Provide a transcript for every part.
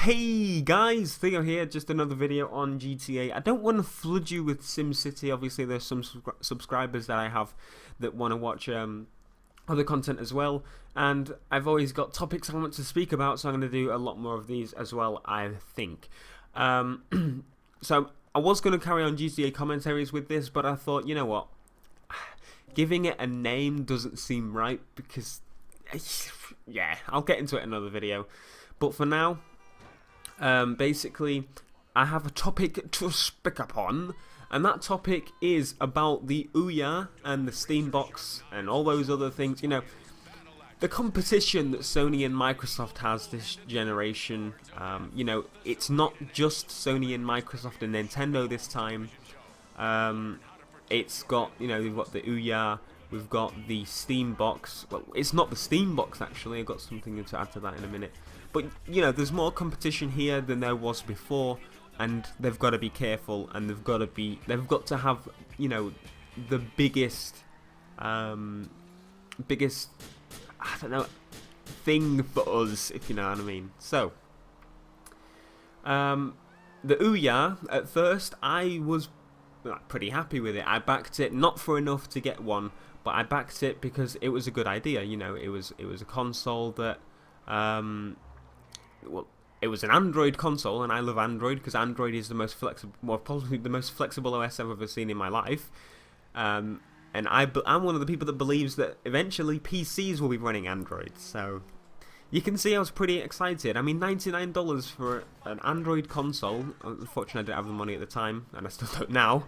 Hey guys, Theo here, just another video on GTA. I don't want to flood you with SimCity. Obviously there's some subscribers that I have that want to watch other content as well, and I've always got topics I want to speak about, so I'm going to do a lot more of these as well, I think. So I was going to carry on GTA commentaries with this, but I thought, you know what, giving it a name doesn't seem right, because yeah, I'll get into it in another video. But for now, basically, I have a topic to speak upon, and that topic is about the Ouya and the Steambox and all those other things. You know, the competition that Sony and Microsoft has this generation. You know, it's not just Sony and Microsoft and Nintendo this time. It's got, you know, we've got the Ouya, we've got the Steambox. Well, it's not the Steambox actually. I've got something to add to that in a minute. But, you know, there's more competition here than there was before, and they've got to be careful, and they've got to have, you know, the biggest, I don't know, thing for us, if you know what I mean. So, the Ouya, at first, I was pretty happy with it. I backed it, not for enough to get one, but I backed it because it was a good idea. You know, it was a console that, well, it was an Android console, and I love Android because Android is the most flexible, well, possibly the most flexible OS I've ever seen in my life. And I'm one of the people that believes that eventually PCs will be running Android. So you can see I was pretty excited. I mean, $99 for an Android console. Unfortunately, I didn't have the money at the time, and I still don't now.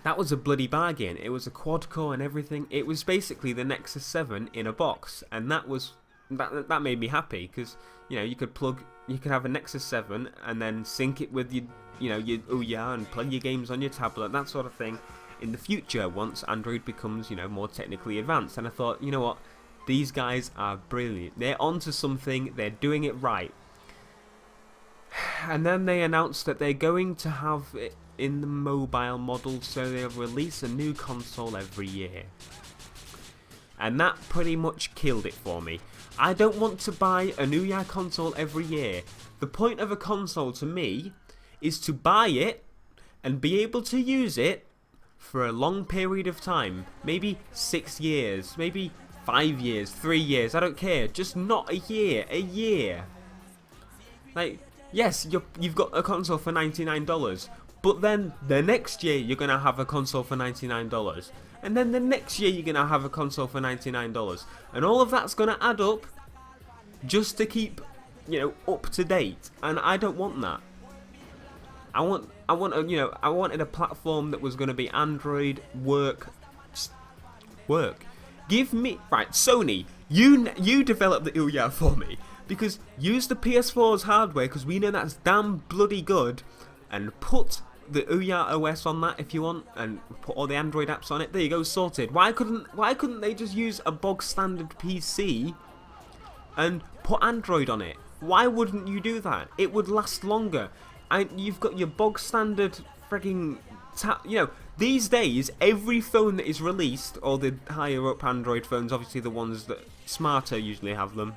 That was a bloody bargain. It was a quad core and everything. It was basically the Nexus 7 in a box, and that made me happy because, you know, you could have a Nexus 7 and then sync it with your Ouya and play your games on your tablet, that sort of thing, in the future once Android becomes, you know, more technically advanced. And I thought, you know what, these guys are brilliant. They're onto something. They're doing it right. And then they announced that they're going to have it in the mobile model, so they'll release a new console every year. And that pretty much killed it for me. I don't want to buy a new Ouya console every year. The point of a console to me is to buy it and be able to use it for a long period of time. Maybe 6 years, maybe 5 years, 3 years, I don't care. Just not a year, a year. Like, yes, you've got a console for $99, but then the next year you're going to have a console for $99. And then the next year you're going to have a console for $99. And all of that's going to add up just to keep, you know, up to date. And I don't want that. I wanted a platform that was going to be Android, work. Give me, right, Sony, you develop the Ouya for me. Because use the PS4's hardware, because we know that's damn bloody good, and put the Ouya OS on that if you want, and put all the Android apps on it. There you go, sorted. Why couldn't they just use a bog standard PC and put Android on it? Why wouldn't you do that? It would last longer. And you've got your bog standard frigging you know, these days every phone that is released, or the higher up Android phones, obviously the ones that smarter usually have them.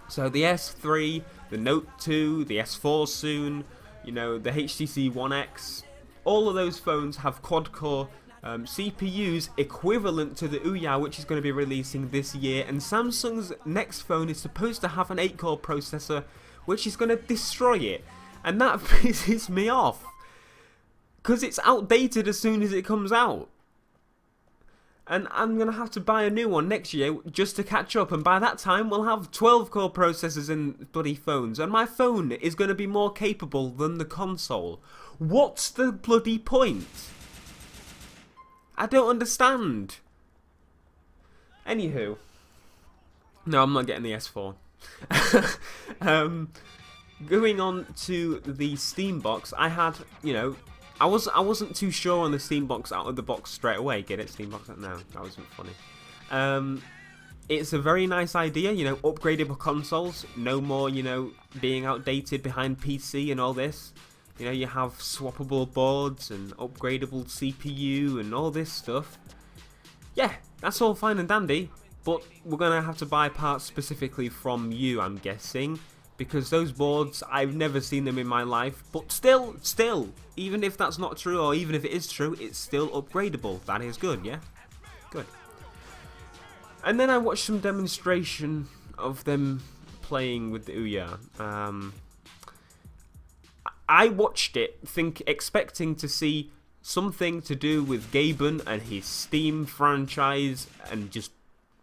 So the S3, the Note 2, the S4 soon, you know, the HTC One X, all of those phones have quad-core CPUs equivalent to the Ouya, which is going to be releasing this year. And Samsung's next phone is supposed to have an 8-core processor, which is going to destroy it. And that pisses me off, because it's outdated as soon as it comes out. And I'm going to have to buy a new one next year just to catch up. And by that time, we'll have 12-core processors in bloody phones. And my phone is going to be more capable than the console. What's the bloody point? I don't understand. Anywho. No, I'm not getting the S4. Going on to the Steambox, I had, you know, I wasn't too sure on the Steambox out of the box straight away. Get it, Steambox? No, that wasn't funny. It's a very nice idea, you know, upgradable consoles, no more, you know, being outdated behind PC and all this. You know, you have swappable boards and upgradable CPU and all this stuff. Yeah, that's all fine and dandy, but we're going to have to buy parts specifically from you, I'm guessing, because those boards, I've never seen them in my life, but still, even if that's not true, or even if it is true, it's still upgradable. That is good, yeah? Good. And then I watched some demonstration of them playing with the Ouya. I watched it, expecting to see something to do with Gaben and his Steam franchise and just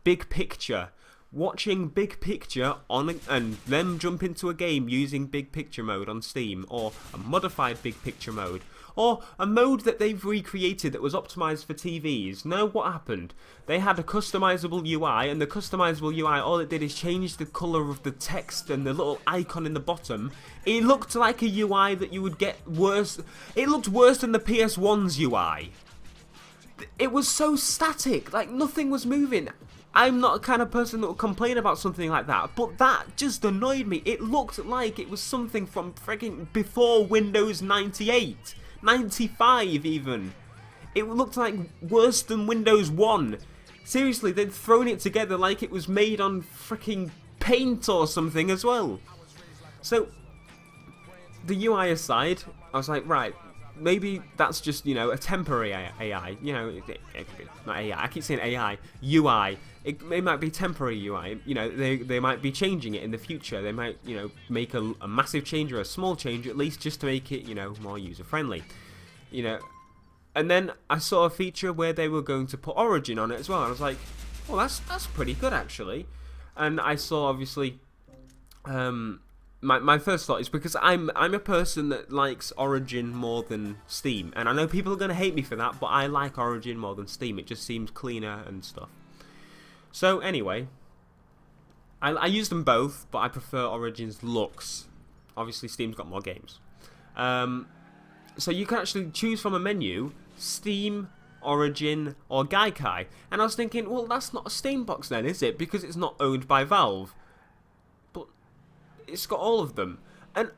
big picture. Watching big picture and them jump into a game using big picture mode on Steam, or a modified big picture mode, or a mode that they've recreated that was optimized for TVs. No, what happened? They had a customizable UI, and the customizable UI, all it did is change the color of the text and the little icon in the bottom. It looked like a UI that you would get worse. It looked worse than the PS1's UI. It was so static, like nothing was moving. I'm not the kind of person that will complain about something like that, but that just annoyed me. It looked like it was something from freaking before Windows 98, 95 even. It looked like worse than Windows 1. Seriously, they'd thrown it together like it was made on freaking Paint or something as well. So, the UI aside, I was like, right, maybe that's just, you know, a temporary AI. You know, not AI. I keep saying AI. UI. It might be temporary UI. You know, they might be changing it in the future. They might, you know, make a massive change or a small change at least, just to make it, you know, more user friendly. You know, and then I saw a feature where they were going to put Origin on it as well. I was like, well, that's pretty good actually. And I saw obviously. My first thought is because I'm a person that likes Origin more than Steam, and I know people are going to hate me for that, but I like Origin more than Steam. It just seems cleaner and stuff. So anyway, I use them both, but I prefer Origin's looks. Obviously, Steam's got more games. So you can actually choose from a menu, Steam, Origin, or Gaikai. And I was thinking, well, that's not a Steambox then, is it? Because it's not owned by Valve. But it's got all of them. And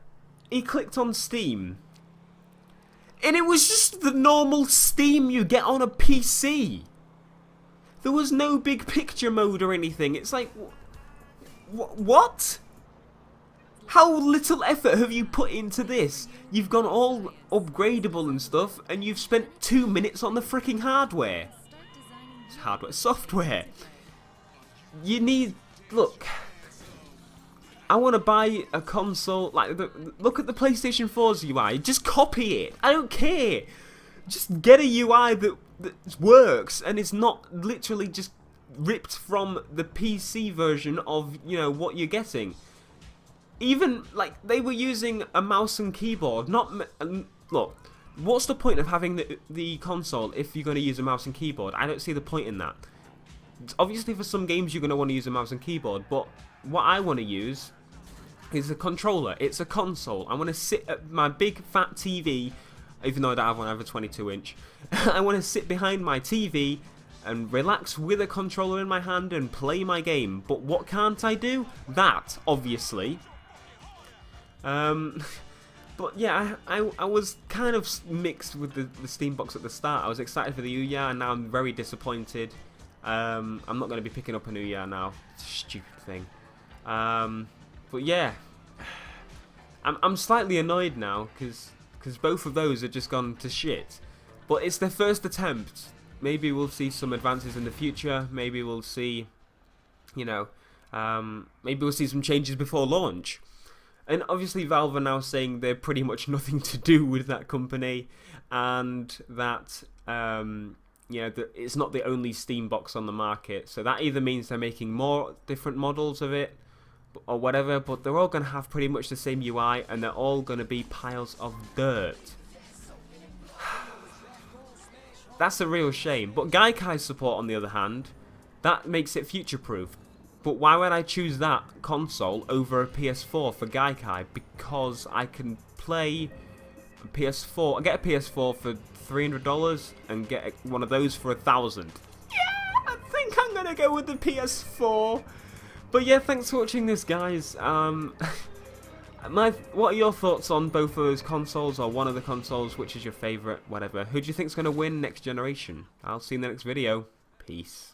he clicked on Steam. And it was just the normal Steam you get on a PC. There was no big picture mode or anything. It's like, what? How little effort have you put into this? You've gone all upgradable and stuff, and you've spent 2 minutes on the freaking hardware. It's hardware, software. You need, look, I want to buy a console, like, look at the PlayStation 4's UI, just copy it. I don't care. Just get a UI that works, and it's not literally just ripped from the PC version of, you know, what you're getting. Even, like, they were using a mouse and keyboard, look, what's the point of having the console if you're going to use a mouse and keyboard? I don't see the point in that. Obviously, for some games, you're going to want to use a mouse and keyboard, but what I want to use is a controller. It's a console. I want to sit at my big, fat TV, even though I don't have one, I have a 22-inch. I want to sit behind my TV and relax with a controller in my hand and play my game. But what can't I do? That, obviously. But yeah, I was kind of mixed with the Steambox at the start. I was excited for the Ouya, and now I'm very disappointed. I'm not going to be picking up an Ouya now. It's a stupid thing. But yeah, I'm slightly annoyed now because both of those have just gone to shit. But it's their first attempt. Maybe we'll see some advances in the future. Maybe we'll see, you know, maybe we'll see some changes before launch. And obviously Valve are now saying they're pretty much nothing to do with that company, and that yeah, it's not the only Steambox on the market. So that either means they're making more different models of it, or whatever, but they're all going to have pretty much the same UI, and they're all going to be piles of dirt. That's a real shame. But Gaikai's support, on the other hand, that makes it future-proof. But why would I choose that console over a PS4 for Gaikai? Because I can play a PS4, I get a PS4 for $300 and get one of those for $1,000. Yeah, I think I'm gonna go with the PS4. But yeah, thanks for watching this, guys. What are your thoughts on both of those consoles, or one of the consoles? Which is your favourite? Whatever. Who do you think's gonna win next generation? I'll see you in the next video. Peace.